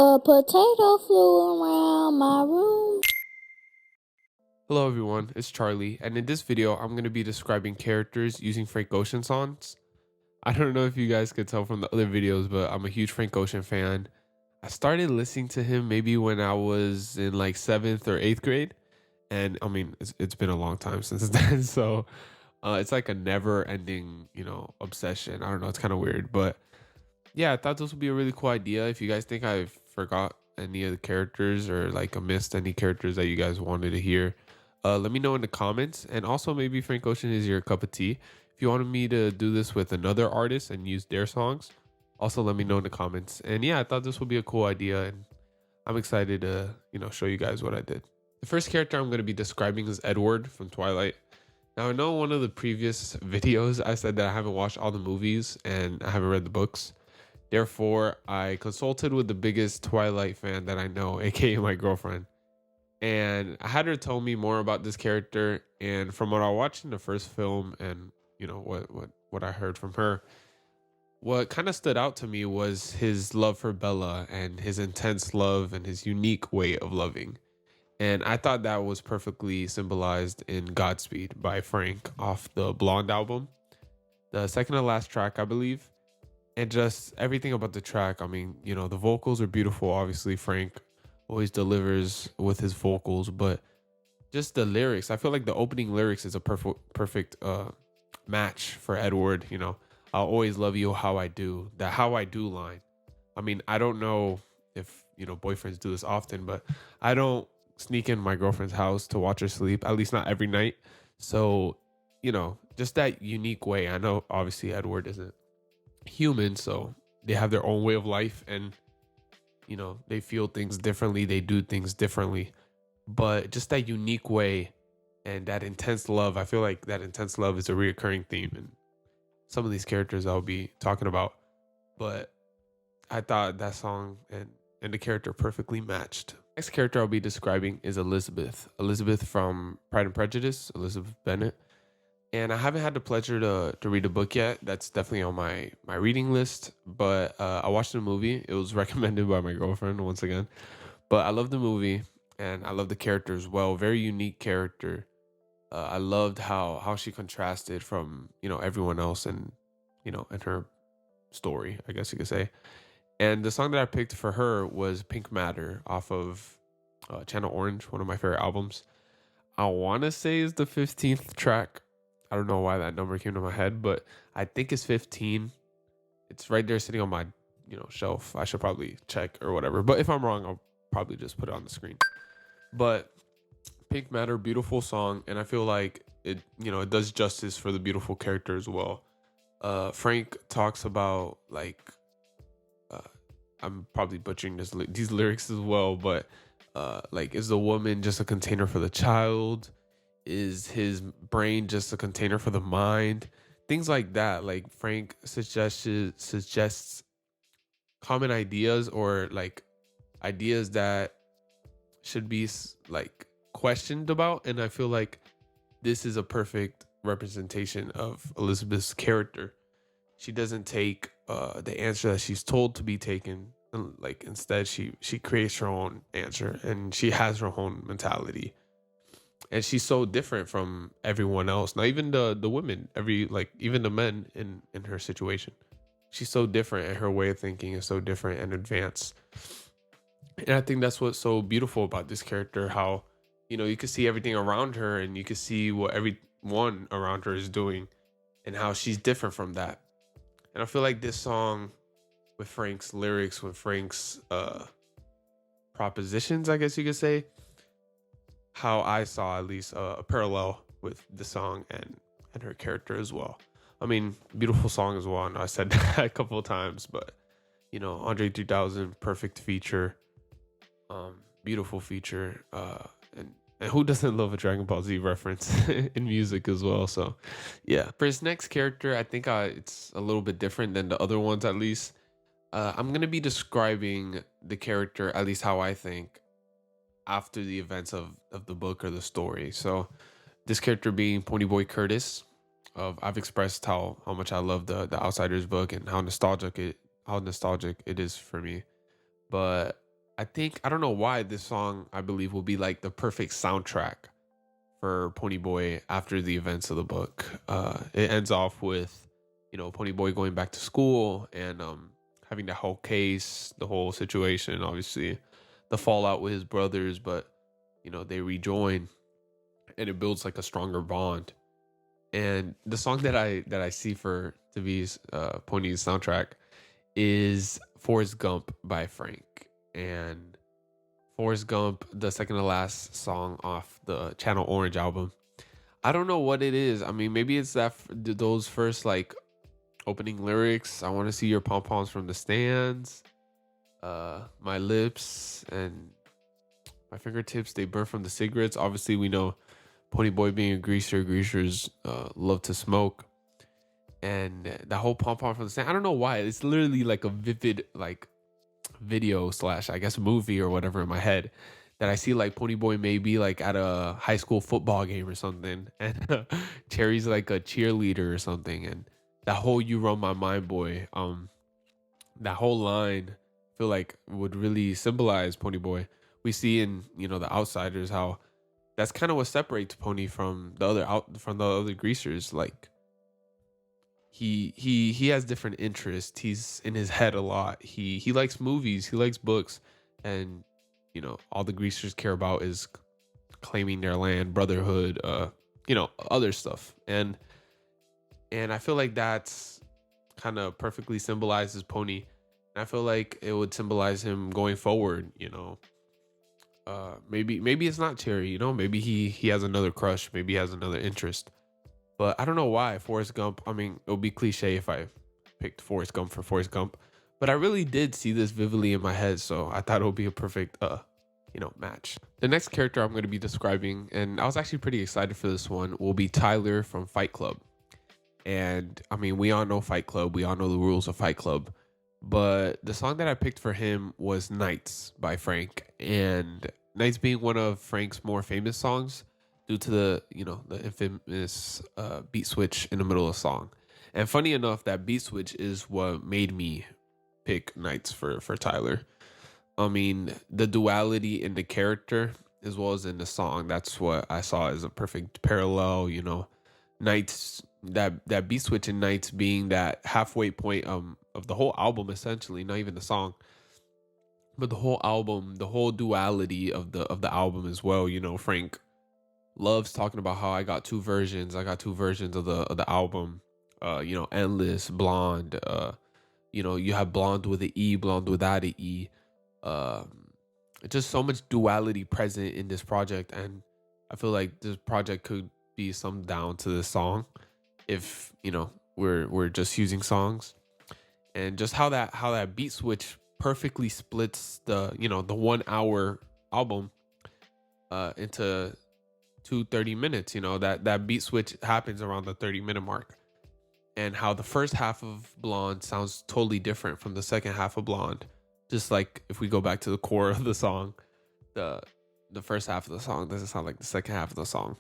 A potato flew around my room. Hello everyone, it's Charlie, and in this video I'm going to be describing characters using Frank Ocean songs. I don't know if you guys could tell from the other videos, but I'm a huge Frank Ocean fan. I started listening to him maybe when I was in like 7th or 8th grade, and I mean it's been a long time since then, so it's like a never-ending, obsession. I don't know, it's kind of weird, but yeah, I thought this would be a really cool idea. If you guys think I forgot any of the characters or like I missed any characters that you guys wanted to hear, let me know in the comments. And also maybe Frank Ocean is your cup of tea. If you wanted me to do this with another artist and use their songs, also let me know in the comments. And yeah, I thought this would be a cool idea, and I'm excited to, show you guys what I did. The first character I'm going to be describing is Edward from Twilight. Now, I know one of the previous videos I said that I haven't watched all the movies and I haven't read the books. Therefore, I consulted with the biggest Twilight fan that I know, aka my girlfriend. And I had her tell me more about this character. And from what I watched in the first film and, what I heard from her, what kind of stood out to me was his love for Bella and his intense love and his unique way of loving. And I thought that was perfectly symbolized in Godspeed by Frank off the Blonde album, the second to last track, I believe. And just everything about the track. I mean, the vocals are beautiful. Obviously, Frank always delivers with his vocals, but just the lyrics. I feel like the opening lyrics is a perfect match for Edward. I'll always love you how I do. That how I do line. I mean, I don't know if, boyfriends do this often, but I don't sneak in my girlfriend's house to watch her sleep, at least not every night. So, just that unique way. I know obviously Edward isn't human, so they have their own way of life, and they feel things differently, they do things differently, but just that unique way and that intense love. I feel like that intense love is a reoccurring theme in some of these characters I'll be talking about, but I thought that song and the character perfectly matched. Next character I'll be describing is Elizabeth from Pride and Prejudice, Elizabeth Bennet. And I haven't had the pleasure to read a book yet. That's definitely on my reading list. But I watched the movie. It was recommended by my girlfriend once again. But I love the movie and I love the character as well. Very unique character. I loved how she contrasted from, everyone else and, in her story, I guess you could say. And the song that I picked for her was Pink Matter off of Channel Orange, one of my favorite albums. I want to say is the 15th track. I don't know why that number came to my head, but I think it's 15. It's right there sitting on my, shelf. I should probably check or whatever. But if I'm wrong, I'll probably just put it on the screen. But Pink Matter, beautiful song, and I feel like it does justice for the beautiful character as well. Frank talks about I'm probably butchering these lyrics as well, but is the woman just a container for the child? Is his brain just a container for the mind? Things like that. Like Frank suggests common ideas or ideas that should be questioned about. And I feel like this is a perfect representation of Elizabeth's character. She doesn't take the answer that she's told to be taken. Instead, she creates her own answer and she has her own mentality. And she's so different from everyone else. Not even the women, even the men in her situation. She's so different, and her way of thinking is so different and advanced. And I think that's what's so beautiful about this character. How, you can see everything around her, and you can see what everyone around her is doing, and how she's different from that. And I feel like this song, with Frank's lyrics, with Frank's propositions, I guess you could say, how I saw at least a parallel with the song and her character as well. I mean, beautiful song as well. I know I said that a couple of times, but Andre 3000, perfect feature, beautiful feature, and who doesn't love a Dragon Ball Z reference in music as well? So yeah, for his next character, I think it's a little bit different than the other ones. At least I'm gonna be describing the character, at least how I think, after the events of the book or the story. So this character being Ponyboy Curtis. I've expressed how much I love the Outsiders book and how nostalgic it is for me. But I don't know why this song, I believe, will be like the perfect soundtrack for Ponyboy after the events of the book. It ends off with, Ponyboy going back to school and having the whole case, the whole situation, obviously the fallout with his brothers, but they rejoin and it builds like a stronger bond. And the song that I see for to be Pony's soundtrack is Forrest Gump by Frank. And Forrest Gump, the second to last song off the Channel Orange album. I don't know what it is. I mean, maybe it's those first like opening lyrics. I want to see your pom poms from the stands. My lips and my fingertips, they burn from the cigarettes. Obviously, we know Ponyboy being a greaser. Greasers love to smoke. And the whole pom pom from the stand. I don't know why. It's literally like a vivid like video slash I guess movie or whatever in my head that I see like Ponyboy maybe like at a high school football game or something, and Cherry's like a cheerleader or something, and that whole "You Run My Mind, Boy," that whole line, I feel like would really symbolize Ponyboy. We see in the Outsiders how that's kind of what separates Pony from the other greasers. Like he has different interests. He's in his head a lot. He likes movies, he likes books, and all the greasers care about is claiming their land, brotherhood, other stuff. And I feel like that's kind of perfectly symbolizes Pony. And I feel like it would symbolize him going forward, maybe it's not Cherry, maybe he has another crush, maybe he has another interest. But I don't know why Forrest Gump. I mean, it would be cliche if I picked Forrest Gump for Forrest Gump, but I really did see this vividly in my head, so I thought it would be a perfect, match. The next character I'm going to be describing, and I was actually pretty excited for this one, will be Tyler from Fight Club. And I mean, we all know Fight Club. We all know the rules of Fight Club. But the song that I picked for him was Nights by Frank. And Nights being one of Frank's more famous songs due to the infamous beat switch in the middle of the song. And funny enough, that beat switch is what made me pick Nights for Tyler. I mean, the duality in the character as well as in the song, that's what I saw as a perfect parallel, Nights, that beat switch in Nights being that halfway point of the whole album, essentially, not even the song, but the whole album, the whole duality of the album as well. Frank loves talking about how I got two versions of the album. Endless, Blonde, you have Blonde with an E, Blonde without an E. Just so much duality present in this project, and I feel like this project could be summed down to this song if we're just using songs, and just how that beat switch perfectly splits the the 1 hour album into 30 minutes. That beat switch happens around the 30-minute mark, and how the first half of Blonde sounds totally different from the second half of Blonde. Just like if we go back to the core of the song, the first half of the song doesn't sound like the second half of the song.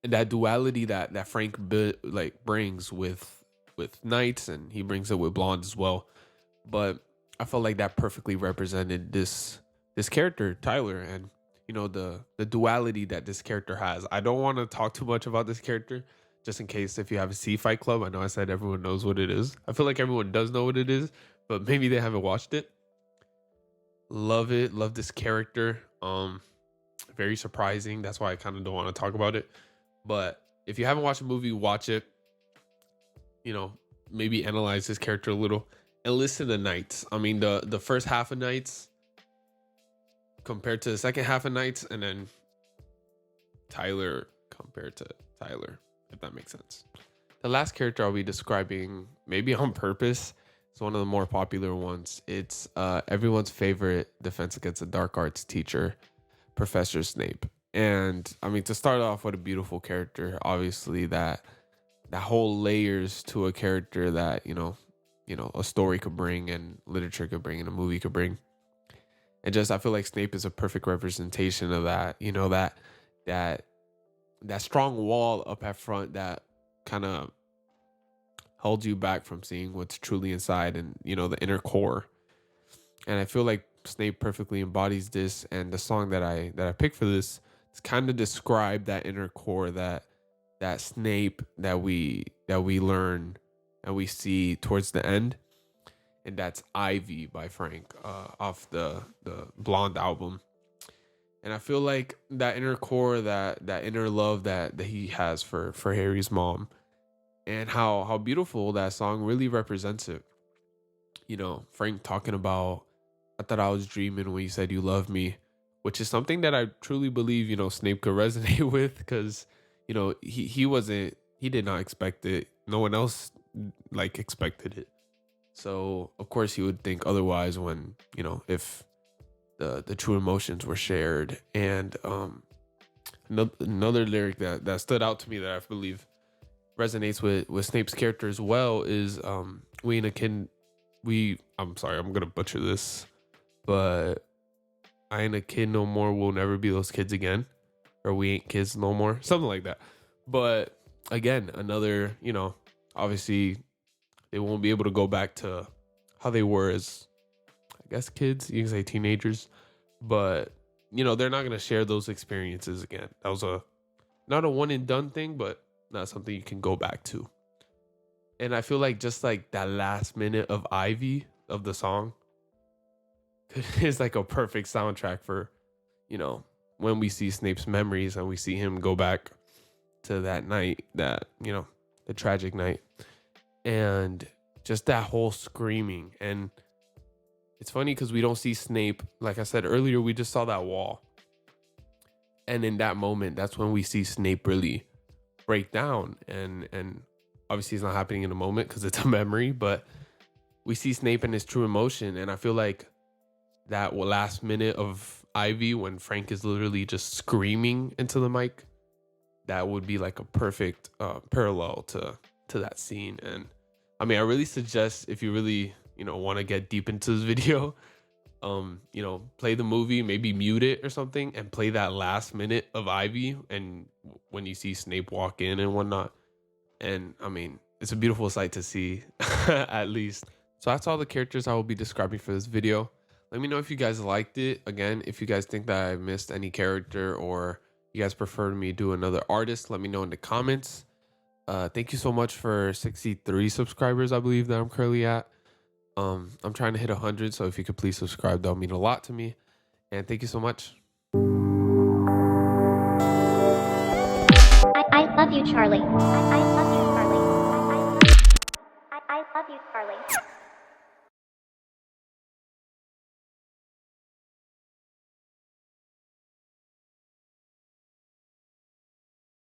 And that duality that Frank brings with Nights, and he brings it with Blonde as well. But I felt like that perfectly represented this character, Tyler, and the duality that this character has. I don't want to talk too much about this character, just in case if you haven't seen Fight Club. I know I said everyone knows what it is. I feel like everyone does know what it is, but maybe they haven't watched it. Love it. Love this character. Very surprising. That's why I kind of don't want to talk about it. But if you haven't watched the movie, watch it. Maybe analyze this character a little and listen to Nights. I mean, the first half of Nights compared to the second half of Nights, and then Tyler compared to Tyler, if that makes sense. The last character I'll be describing, maybe on purpose, is one of the more popular ones. It's everyone's favorite Defense Against the Dark Arts teacher, Professor Snape. And I mean, to start off, what a beautiful character. Obviously, that whole layers to a character that a story could bring, and literature could bring, and a movie could bring. And just I feel like Snape is a perfect representation of that. That strong wall up at front that kind of holds you back from seeing what's truly inside, and the inner core. And I feel like Snape perfectly embodies this, and the song that I picked for this is kind of describe that inner core, that Snape that we learn and we see towards the end, and that's Ivy by Frank, off the Blonde album. And I feel like that inner core, that inner love that he has for Harry's mom, and how beautiful that song really represents it. Frank talking about, I thought I was dreaming when you said you love me, which is something that I truly believe, Snape could resonate with, because, he did not expect it. No one else like expected it. So of course he would think otherwise when, if the true emotions were shared. And another lyric that stood out to me that I believe resonates with Snape's character as well is, we ain't a kid. I'm sorry, I'm gonna butcher this, but I ain't a kid no more. We'll never be those kids again, or we ain't kids no more, something like that. But again, another, obviously they won't be able to go back to how they were as, I guess, kids. You can say teenagers, but they're not gonna share those experiences again. That was not a one and done thing, but not something you can go back to. And I feel like just like that last minute of Ivy of the song is like a perfect soundtrack for, when we see Snape's memories and we see him go back to that night, that, the tragic night, and just that whole screaming. And it's funny because we don't see Snape. Like I said earlier, we just saw that wall. And in that moment, that's when we see Snape really break down. And obviously it's not happening in a moment because it's a memory, but we see Snape in his true emotion. And I feel like that last minute of Ivy, when Frank is literally just screaming into the mic, that would be like a perfect parallel to that scene. And I mean, I really suggest, if you really, want to get deep into this video, play the movie, maybe mute it or something, and play that last minute of Ivy, and when you see Snape walk in and whatnot. And I mean, it's a beautiful sight to see, at least. So that's all the characters I will be describing for this video. Let me know if you guys liked it. Again, if you guys think that I missed any character, or you guys prefer me do another artist, let me know in the comments. Thank you so much for 63 subscribers, I believe, that I'm currently at. I'm trying to hit 100, so if you could please subscribe, that would mean a lot to me. And thank you so much. I love you, Charlie. I love you.